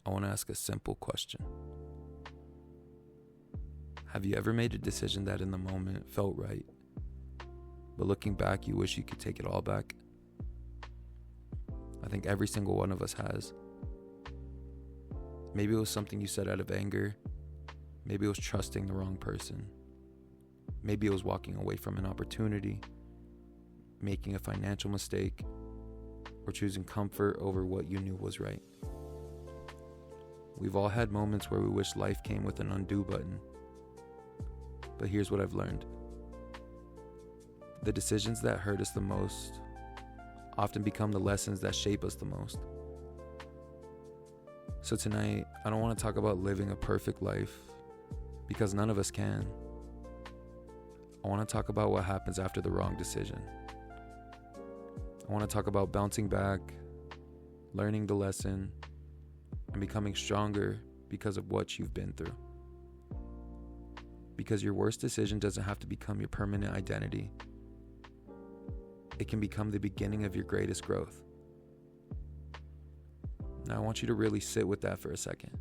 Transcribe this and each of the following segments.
I want to ask a simple question. Have you ever made a decision that in the moment felt right, but looking back, you wish you could take it all back? I think every single one of us has. Maybe it was something you said out of anger. Maybe it was trusting the wrong person. Maybe it was walking away from an opportunity, making a financial mistake, or choosing comfort over what you knew was right. We've all had moments where we wish life came with an undo button. But here's what I've learned. The decisions that hurt us the most often become the lessons that shape us the most. So tonight, I don't want to talk about living a perfect life, because none of us can. I want to talk about what happens after the wrong decision. I want to talk about bouncing back, learning the lesson, and becoming stronger because of what you've been through. Because your worst decision doesn't have to become your permanent identity. It can become the beginning of your greatest growth. Now I want you to really sit with that for a second.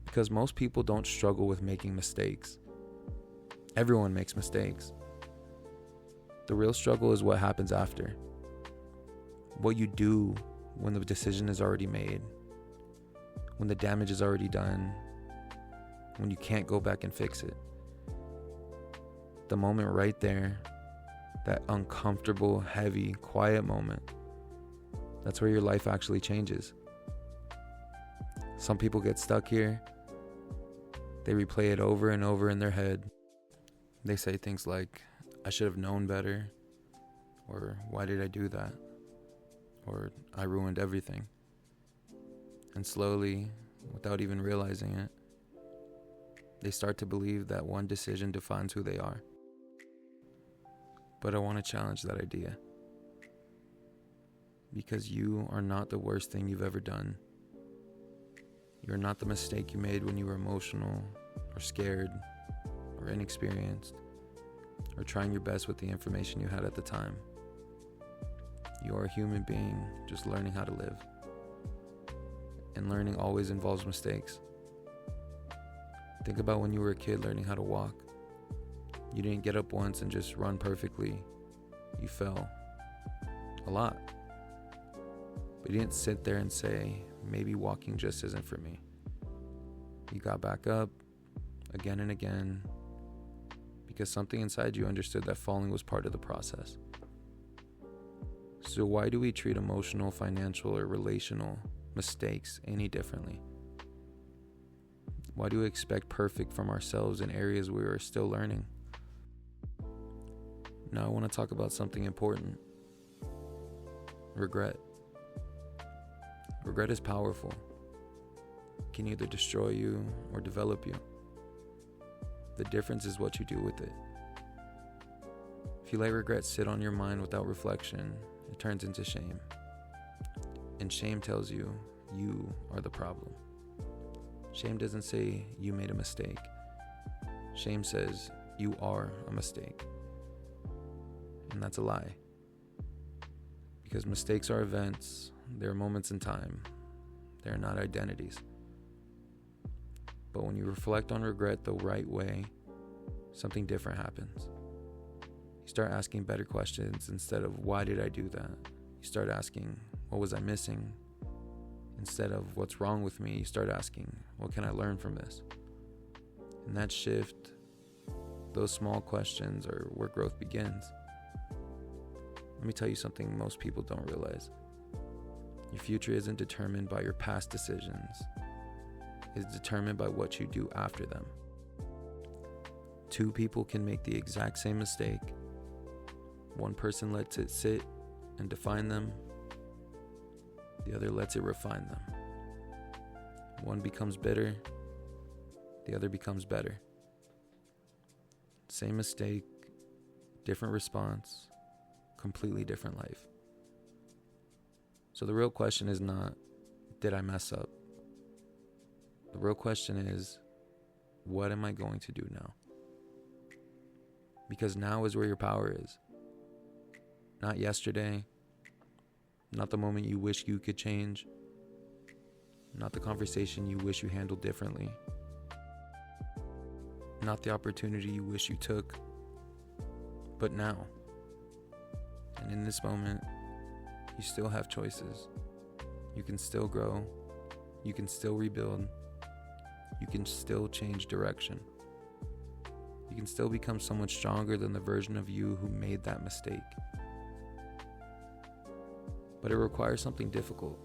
Because most people don't struggle with making mistakes. Everyone makes mistakes. The real struggle is what happens after. What you do when the decision is already made, when the damage is already done, when you can't go back and fix it. The moment right there, that uncomfortable, heavy, quiet moment, that's where your life actually changes. Some people get stuck here. They replay it over and over in their head. They say things like, I should have known better, or why did I do that? Or I ruined everything. And slowly, without even realizing it, they start to believe that one decision defines who they are. But I want to challenge that idea. Because you are not the worst thing you've ever done. You're not the mistake you made when you were emotional, or scared, or inexperienced, or trying your best with the information you had at the time. You are a human being just learning how to live. And learning always involves mistakes. Think about when you were a kid learning how to walk. You didn't get up once and just run perfectly. You fell a lot. But you didn't sit there and say, maybe walking just isn't for me. You got back up again and again because something inside you understood that falling was part of the process. So why do we treat emotional, financial, or relational mistakes any differently? Why do we expect perfect from ourselves in areas we are still learning? Now I want to talk about something important. Regret. Regret is powerful. It can either destroy you or develop you. The difference is what you do with it. If you let regret sit on your mind without reflection, it turns into shame. And shame tells you, you are the problem. Shame doesn't say you made a mistake. Shame says you are a mistake. And that's a lie. Because mistakes are events, they're moments in time. They're not identities. But when you reflect on regret the right way, something different happens. You start asking better questions instead of why did I do that? You start asking what was I missing? Instead of what's wrong with me, you start asking what can I learn from this? And that shift, those small questions are where growth begins. Let me tell you something most people don't realize. Your future isn't determined by your past decisions. It's determined by what you do after them. Two people can make the exact same mistake. One person lets it sit and define them. The other lets it refine them. One becomes bitter. The other becomes better. Same mistake, different response, completely different life. So the real question is not, did I mess up? The real question is, what am I going to do now? Because now is where your power is. Not yesterday, not the moment you wish you could change, not the conversation you wish you handled differently, not the opportunity you wish you took, but now. And in this moment, you still have choices. You can still grow. You can still rebuild. You can still change direction. You can still become someone stronger than the version of you who made that mistake. But it requires something difficult.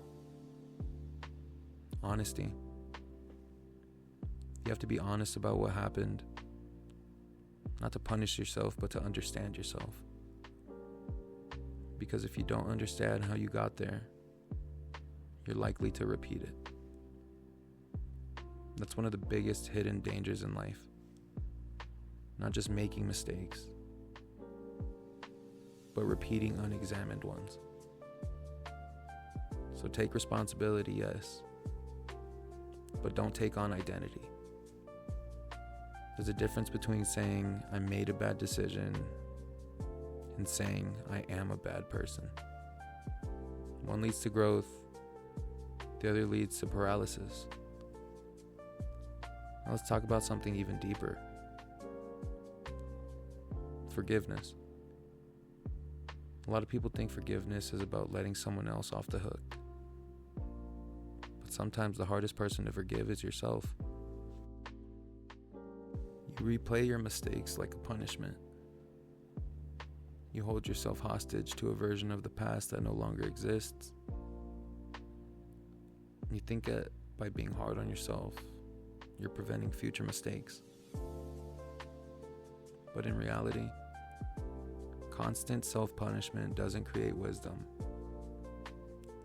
Honesty. You have to be honest about what happened. Not to punish yourself, but to understand yourself. Because if you don't understand how you got there, you're likely to repeat it. That's one of the biggest hidden dangers in life. Not just making mistakes, but repeating unexamined ones. So take responsibility, yes, but don't take on identity. There's a difference between saying I made a bad decision and saying I am a bad person. One leads to growth, the other leads to paralysis. Now let's talk about something even deeper. Forgiveness. A lot of people think forgiveness is about letting someone else off the hook. But sometimes the hardest person to forgive is yourself. You replay your mistakes like a punishment. You hold yourself hostage to a version of the past that no longer exists. And you think that by being hard on yourself, you're preventing future mistakes. But in reality, constant self-punishment doesn't create wisdom.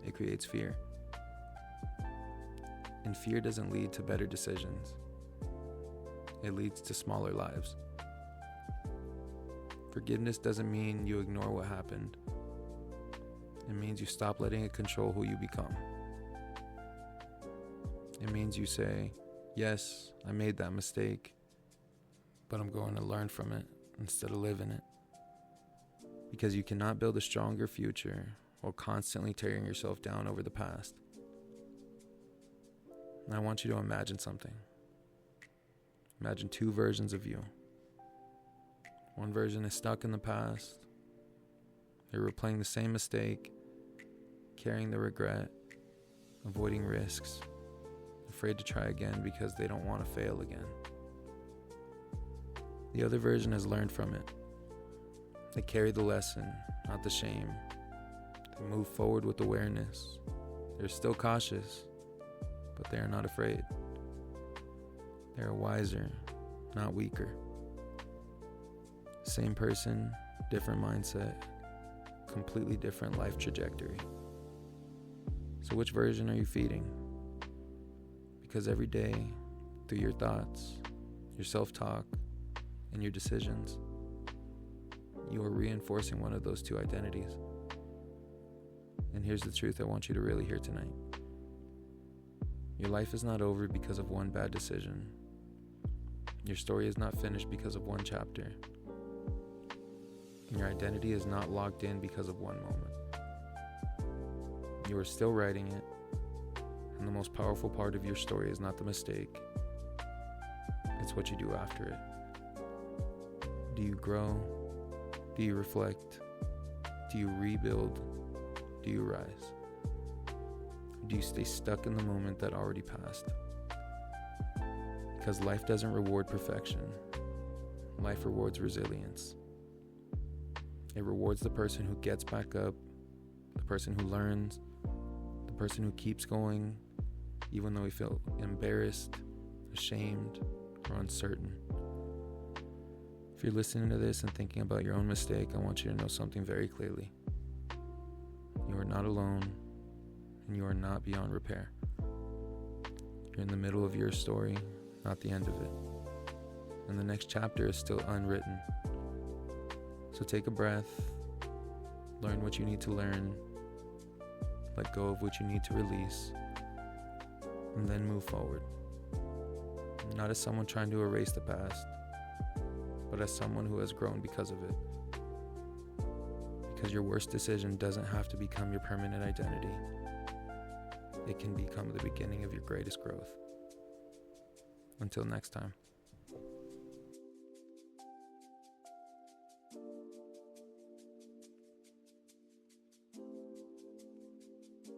It creates fear. And fear doesn't lead to better decisions. It leads to smaller lives. Forgiveness doesn't mean you ignore what happened. It means you stop letting it control who you become. It means you say, yes, I made that mistake, but I'm going to learn from it instead of live in it. Because you cannot build a stronger future while constantly tearing yourself down over the past. And I want you to imagine something. Imagine two versions of you. One version is stuck in the past. They're replaying the same mistake, carrying the regret, avoiding risks, afraid to try again because they don't want to fail again. The other version has learned from it. They carry the lesson, not the shame. They move forward with awareness. They're still cautious, but they are not afraid. They are wiser, not weaker. Same person, different mindset, completely different life trajectory. So which version are you feeding? Because every day, through your thoughts, your self-talk, and your decisions, you are reinforcing one of those two identities. And here's the truth I want you to really hear tonight. Your life is not over because of one bad decision. Your story is not finished because of one chapter. And your identity is not locked in because of one moment. You are still writing it, and the most powerful part of your story is not the mistake. It's what you do after it. Do you grow? Do you reflect? Do you rebuild? Do you rise? Do you stay stuck in the moment that already passed? Because life doesn't reward perfection. Life rewards resilience. It rewards the person who gets back up, the person who learns, the person who keeps going, even though we feel embarrassed, ashamed, or uncertain. If you're listening to this and thinking about your own mistake, I want you to know something very clearly. You are not alone, and you are not beyond repair. You're in the middle of your story, not the end of it. And the next chapter is still unwritten. So take a breath, learn what you need to learn, let go of what you need to release, and then move forward. Not as someone trying to erase the past, but as someone who has grown because of it. Because your worst decision doesn't have to become your permanent identity. It can become the beginning of your greatest growth. Until next time.